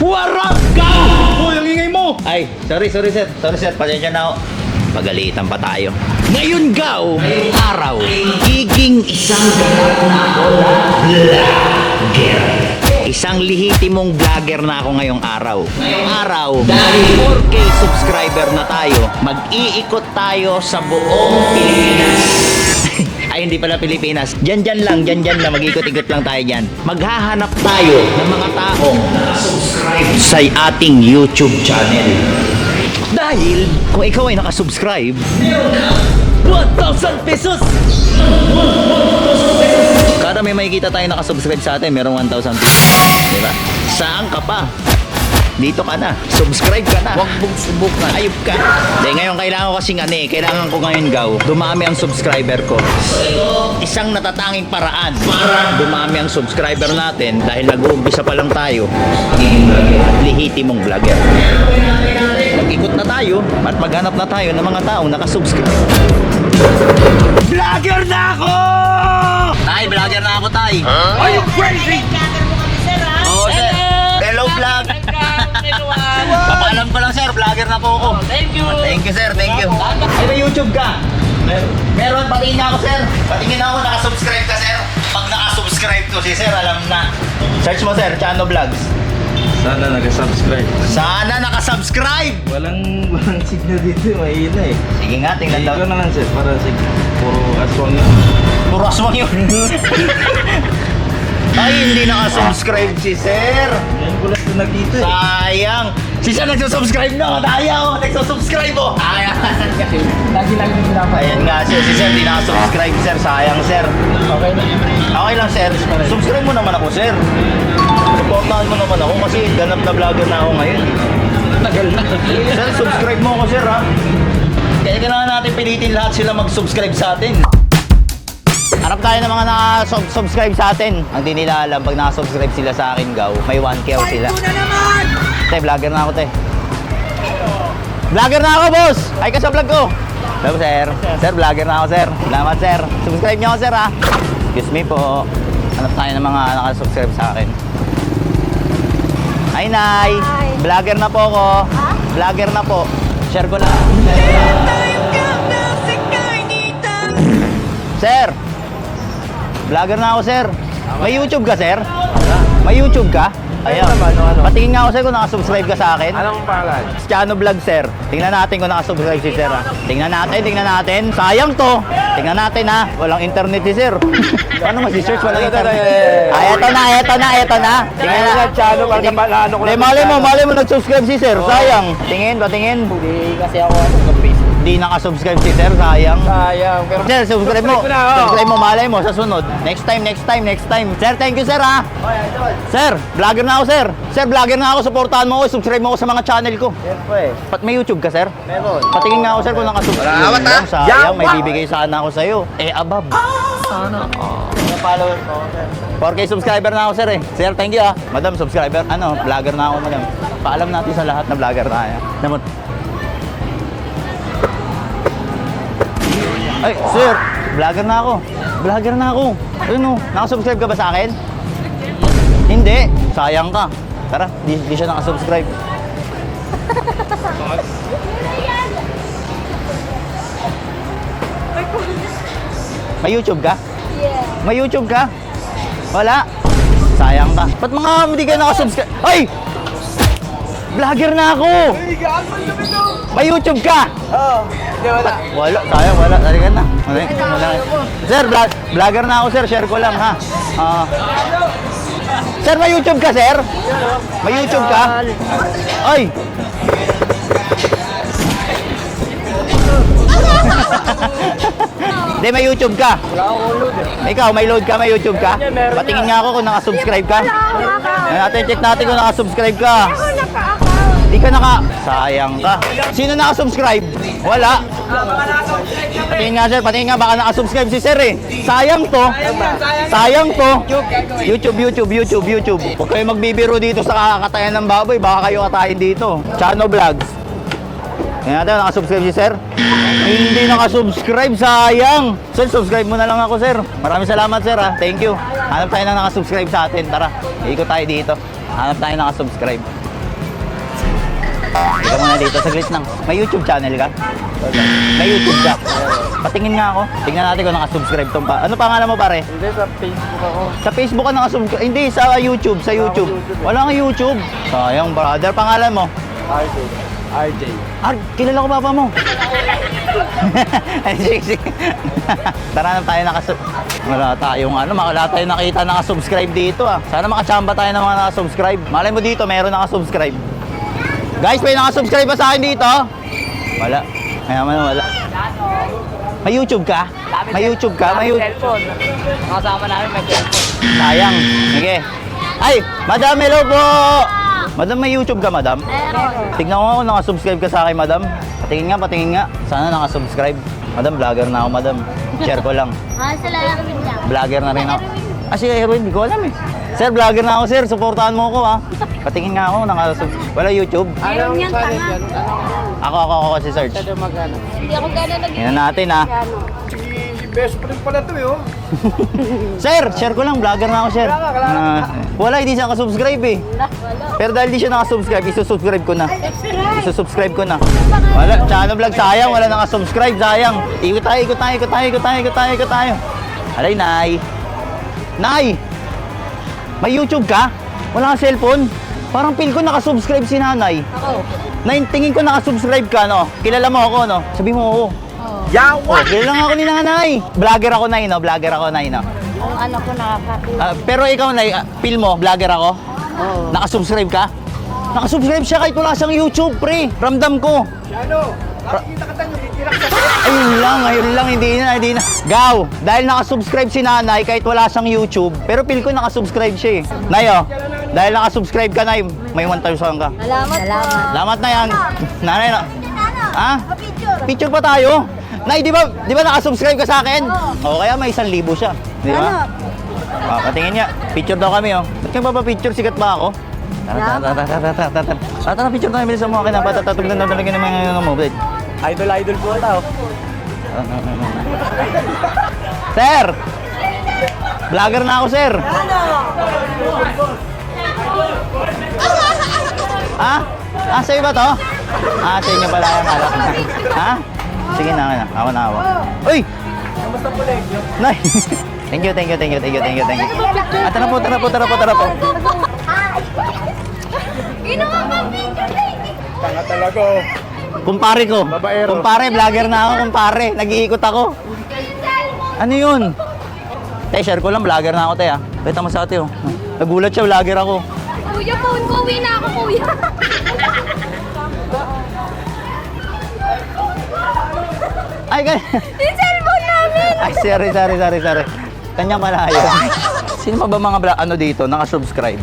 Warangka! Hoy, ang ingay mo! Ay, sorry sir. Sorry sir, pasensya na ako. Pagalitan pa tayo. Ngayon gaw, ngayong araw, giging isang vlogger. Isang lihitimong vlogger na ako ngayong araw. Ngayong araw, dahil 4K subscriber na tayo, mag-iikot tayo sa buong Pilipinas. Ay, hindi pala Pilipinas. Dyan lang, mag-ikot-ikot lang tayo dyan. Maghahanap tayo ng mga taong subscribe sa ating YouTube channel. Dahil, kung ikaw ay nakasubscribe, 1,000 pesos! Kada may makikita tayo nakasubscribe sa atin, merong 1,000 pesos. Diba? Saan ka pa? Dito ka na. Subscribe ka na. Huwag mong subukan. Ayop ka. Dahil ngayon kailangan ko kasing kailangan ko ngayon gaw. Dumami ang subscriber ko. Isang natatanging paraan para dumami ang subscriber natin dahil nag-uumpisa pa lang tayo. Lihitimong vlogger. Mag-ikot na tayo at maghanap na tayo ng mga taong nakasubscribe. Vlogger na ako! Tay, vlogger na ako, tay. Huh? Are you crazy? Oo, sir. Hello, vlog. Papaalam ko lang, sir. Vlogger na po ako. Thank you. Thank you, sir. Thank you. Ay, may YouTube ka? Meron. Patingin na ako, sir. Patingin ako. Nakasubscribe ka, sir. Pag nakasubscribe to si sir, alam na. Search mo, sir. Chano Vlogs. Sana nag-subscribe. Sana nakasubscribe! Walang signal dito, mahina eh. Sige nga, tingnan daw. Ikaw na lang sir, para puro aswang yun. Puro aswang yun. Ay, hindi nakasubscribe si sir. Ngayon ko lang ito nakita eh. Sayang. Si sir nagsusubscribe na. Daya oh. Nagsusubscribe oh. Lagi lang din sila. Ayan nga sir, si sir di nakasubscribe sir. Sayang sir. Okay na. Okay lang sir. Subscribe mo naman ako sir. Supportahan mo naman ako kasi ganap na vlogger na ako ngayon. Tagal na. Sir, subscribe mo ako sir ha. Kaya kailangan natin pilitin lahat sila mag-subscribe sa atin. Harap tayo ng mga naka-subscribe sa atin. Ang di nila alam, pag naka-subscribe sila sa akin, gaw, may 1K sila. Te, vlogger na ako, te. Vlogger na ako, boss! Ay ka sa vlog ko! Hello, sir. Sir, vlogger na ako, sir. Salamat, sir. Subscribe niyo ako, sir, ha? Excuse me po. Hanap tayo ng mga naka-subscribe sa akin. Hi, Nay! Hi. Vlogger na po ako. Ha? Vlogger na po. Share ko lang. Sir! Vlogger na ako, sir. May YouTube ka, sir? May YouTube ka? Ayan. Ano? Patingin nga ako, sir, kung nakasubscribe ka sa akin. Anong pangalan? Chano Vlog, sir. Tingnan natin kung nakasubscribe si sir, ha. Tingnan natin. Sayang to. Tingnan natin, ha. Walang internet si sir. Paano mag-search? Walang internet. Ay, eto na. Tingnan na. Chano, ano ko Malay mo nag-subscribe si sir. Sayang. Patingin. Hindi kasi ako Facebook. Di nakasubscribe si sir. Sayang. Sayang. Pero Sir, subscribe mo. Subscribe ko na, oh. Subscribe mo, malay mo sa sunod. Next time. Sir, thank you, sir, ha. Sir, vlogger na ako, sir. Sir, vlogger na ako. Supportahan mo ako. Subscribe mo ako sa mga channel ko. siyempre. May YouTube ka, sir? Meron. Patingin nga ako, sir, kung nakasubscribe. Awat, ha? Sayang, may bibigay sana ako sa'yo. Abab. Yung follower ko, sir. 4K subscriber na ako, sir, eh. Sir, thank you, ha. Madam, subscriber. Vlogger na ako, madam. Paalam natin sa lahat na vlogger na kaya. Ay, sir, vlogger na ako. Ano, nakasubscribe ka ba sa akin? Hindi. Sayang ka. Tara, di siya nakasubscribe. May YouTube ka? Yeah. May YouTube ka? Wala. Sayang ka. Ba't mga hindi ka nakasubscribe? Ay! Vlogger na ako! May YouTube ka? Oo. Hindi, wala. Wala, sayang, wala. Talikan na. Wala. Sir, vlogger na ako, sir. Share ko lang, ha? Sir, may YouTube ka, sir? May YouTube ka? Ay! Hindi, may YouTube ka. Wala akong load eh. Ikaw, may load ka, may YouTube ka? Patingin nga ako kung nakasubscribe ka. Check natin kung nakasubscribe ka. Ako naka-account. Di ka sayang ka. Sino nakasubscribe? Wala. Patingin nga, sir, patingin nga, baka nakasubscribe si sir, eh. Sayang to. YouTube. Huwag kayo magbibiro dito sa kakatayan ng baboy, baka kayo katayin dito. Chano Vlogs. Ngayon natin, nakasubscribe si sir. Hindi nakasubscribe, sayang. Sir, subscribe mo na lang ako, sir. Maraming salamat, sir, ha. Thank you. Hanap tayo ng nakasubscribe sa atin. Tara, ikot tayo dito. Hanap tayo ng nakasubscribe. Ikaw muna dito, saglit lang. May YouTube channel ka? May YouTube ka? Patingin nga ako. Tingnan natin kung nakasubscribe tong pa. Ano pangalan mo pare? Hindi, sa Facebook ako. Sa Facebook ka nakasubscribe? Hindi, sa YouTube. Sa YouTube. Wala kang YouTube. Sayang brother. Pangalan mo? RJ. RJ. Kilala ko papa mo. Ay, sige, sige. Tara na tayo wala tayong nakita nakasubscribe dito ah. Sana makachamba tayo ng mga nakasubscribe. Malay mo dito, meron nakasubscribe. Guys, may nakasubscribe ba sa akin dito? Wala. Kaya man wala. May YouTube ka? May YouTube ka? May YouTube? Cellphone. Kasama namin may cellphone. Sayang. Sige. Ay, madam, hello po! Madam, may YouTube ka, madam? Tignan ko kung nakasubscribe ka sa akin, madam. Patingin nga. Sana nakasubscribe. Madam, vlogger na ako, madam. Share ko lang. Salamat lang. Vlogger na rin ako. Si Erwin, hindi ko alam eh. Sir, vlogger na ako, sir. Supportahan mo ako, ha. Patingin nga ako, wala YouTube. Meron niyang tanga. Ako kasi search. Hindi ako gano'n nag- Tingnan natin, ha. Best friend pala to eh, oh. Sir, share ko lang. Vlogger na ako, sir. Wala, hindi siya nakasubscribe eh. Pero dahil di siya nakasubscribe, isusubscribe ko na. Isusubscribe ko na. Wala, Chano Vlog, sayang. Wala nakasubscribe, sayang. Ikot tayo. Alay, Nay. Nay! May YouTube ka? Wala kang cellphone? Parang feel ko nakasubscribe si nanay. Ako. Tingin ko nakasubscribe ka, no? Kilala mo ako, no? Sabi mo ako. Yawa! Kilala nga ako ni nanay. Vlogger ako, Nay, no? Vlogger ako, Nay, no? Ang ano ko nakaka... Pero ikaw, Nay, feel mo, vlogger ako? Oo. Nakasubscribe ka? Nakasubscribe siya kahit wala siyang YouTube, pre. Ramdam ko. Ano? Nakikita ka tayo, tirak sa Ayun lang, hindi na. Gaw, dahil nakasubscribe si nanay kahit wala siyang YouTube, pero feel ko nakasubscribe siya eh. Nay, oh, dahil nakasubscribe ka, Nay, may 1,000 ka. Salamat. Salamat na yan. Nanay, na. Ha? Picture pa tayo. Nay, di ba nakasubscribe ka sa akin? Oo, kaya may 1,000 siya. Di ba? Patingin niya. Picture daw kami, oh. Ba't kayo papapicture? Sikat ba ako? Tara, picture tayo. Bilis mo akin. Patatatog na talaga ng mga mobile. Idol po tao. Sir! Vlogger na ako, sir. Ha? Sa'yo ba to? Sa inyo pala yung alak. Ha? Sige na. Ako na ako. Uy! Kamusta po, Legyo? Nay! Thank you. Tara po. Ginawa pa picture lady. Tanga talaga, oh. Kumpare ko. Babaero. Kumpare, vlogger na ako, kumpare. Nag-iikot ako. Ano yun? Te, share ko lang, vlogger na ako, te, ah. Pwede mo sa ate, oh. Nagulat siya, vlogger ako. Kuya, phone ko. Uwi na ako, kuya. Ay, Yung cellphone namin. Ay, sorry. Kanya pala yun. Sino ba mga ano dito, nakasubscribe?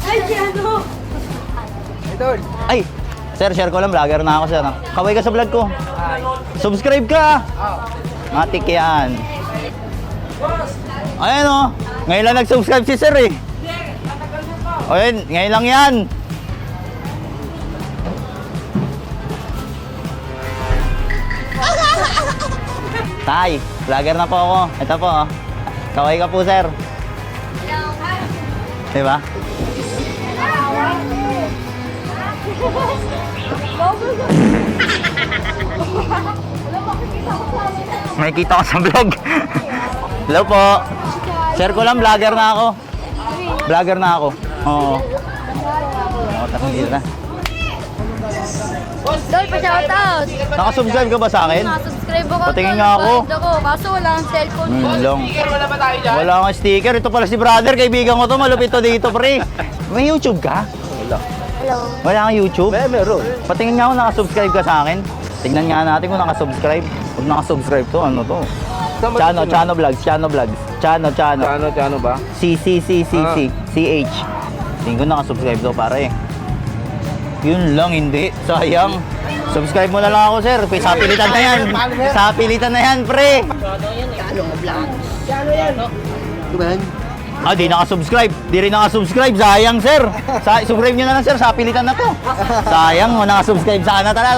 Ay, ano? Idol. Ay, sir, share ko lang, vlogger na ako, sir. Kaway ka sa vlog ko. Subscribe ka! Matik yan. Ayan, oh. Ngayon lang nag-subscribe si sir, eh. Ayun, ngayon lang yan. Tay, vlogger na po ako. Ito po, oh. Kaway ka po, sir. Diba? May kita ko sa vlog. Hello po. Share ko lang, vlogger na ako. Vlogger na ako. Oo. Tapos dito na. Dol, pa-shoutout. Nakasubscribe ka ba sa akin? Nakasubscribe ako. Patingin nga ako. Kaso wala akong cellphone. Long. Wala ba tayo dyan? Wala akong sticker. Ito pala si brother. Kaibigan ko to. Malupit to dito, pre. May YouTube ka? Hello. Wala kang YouTube? Meron. Patingin nga kung nakasubscribe ka sa akin. Tignan nga natin kung nakasubscribe. Kung nakasubscribe to, ano to? Chano Vlogs. Chano ba? CH. Tingin ko nakasubscribe to, pare. Yun lang, hindi. Sayang. Subscribe mo na lang ako, sir. Sa pilitan na yan. Sa pilitan na yan, pre. Di nakasubscribe. Di rin nakasubscribe. Sayang, sir. Subscribe nyo na lang, sir. Sa pilitan na to. Sayang, mo nakasubscribe sana. Tara.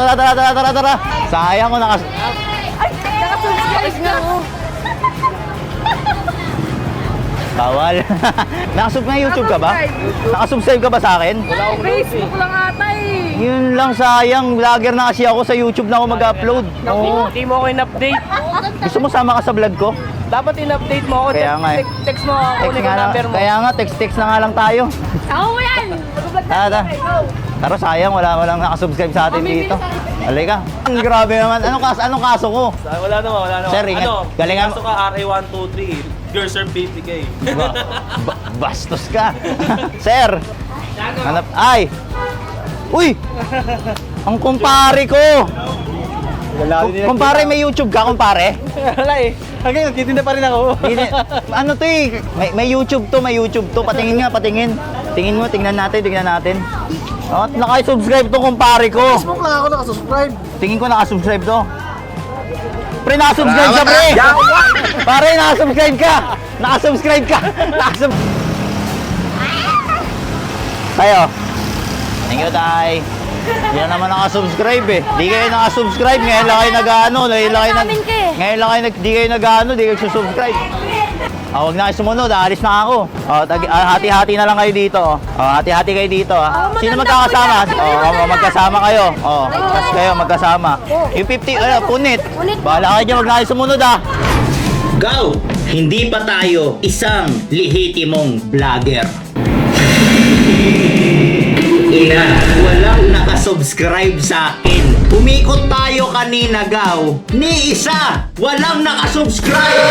Sayang, mo Nakasubscribe na ako. Bawal. May YouTube ka ba? Nakasubscribe ka ba sa akin? Facebook lang ata eh. Yun lang, sayang. Vlogger na kasi ako, sa YouTube na ako mag-upload. Oo. Hindi mo ako in-update. Gusto mo sama ka sa vlog ko? Dapat in-update mo ako. Kaya nga eh. Text mo ako Text ulit nga yung lang. number mo. Kaya nga, text na nga lang tayo. Ako mo yan. Mag-vlog na. Tara. Pero sayang, walang nakasubscribe sa atin dito. Halika. Ang grabe naman. Anong kaso ko? Wala naman. Sir, ingat. Galingan. Kaso ka RA123. Girl, sir, 50K. Bastos ka. Sir. Hanap. Ay. Uy. Ang kumpare ko. Kumpare, may YouTube ka, kumpare? Wala eh. Hanggang nagtitinda pa rin ako. Ano to eh? May YouTube to. Patingin nga, patingin. Tingnan natin. Oh, naka-subscribe to, kumpare ko. Facebook lang ako nakasubscribe. Tingin ko naka-subscribe to. Pre, naka-subscribe ka, pre! Pare, naka-subscribe ka! Naka-subscribe ka! Tayo. Thank you, tay. Hindi na naman naka-subscribe eh. Di kayo naka-subscribe. Ngayon lang kayo nag-ano. Ngayon lang kayo di kayo nag-ano. Di kayo subscribe. Huwag na kayo sumunod. Aalis na ako. Hati-hati na lang kayo dito. Hati-hati kayo dito. Sino magkakasama? Magkasama kayo. Tapos kayo magkasama. Yung 50, punit. Bahala kayo dyan. Huwag na kayo sumunod Go! Hindi pa tayo isang lehitimong vlogger. Ina, walang nakasubscribe sa akin. Umikot tayo kanina, Gaw. Ni isa, walang nakasubscribe.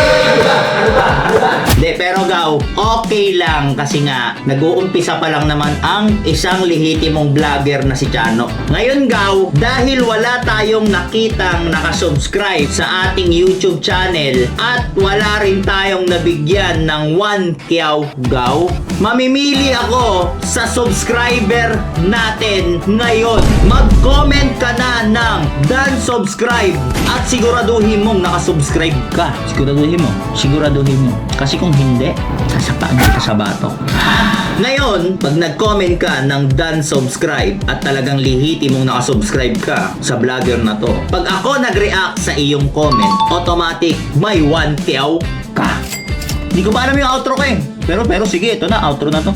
Ano ba? Hindi, pero Gaw, okay lang kasi nga, nag-uumpisa pa lang naman ang isang lehitimong vlogger na si Chano. Ngayon, Gaw, dahil wala tayong nakitang nakasubscribe sa ating YouTube channel at wala rin tayong nabigyan ng 1 kiyaw, Gaw, mamimili ako sa subscriber natin ngayon. Mag-comment ka na ng dan subscribe at siguraduhin mong nakasubscribe ka. Siguraduhin mo. Kasi kung hindi, sasapaan kita sa batok. Ngayon, pag nag-comment ka ng dan subscribe at talagang lihiti mong nakasubscribe ka sa vlogger na to, pag ako nag-react sa iyong comment, automatic may 1 kiyaw ka. Hindi ko pa alam yung outro ko eh. Pero sige, ito na, outro na to.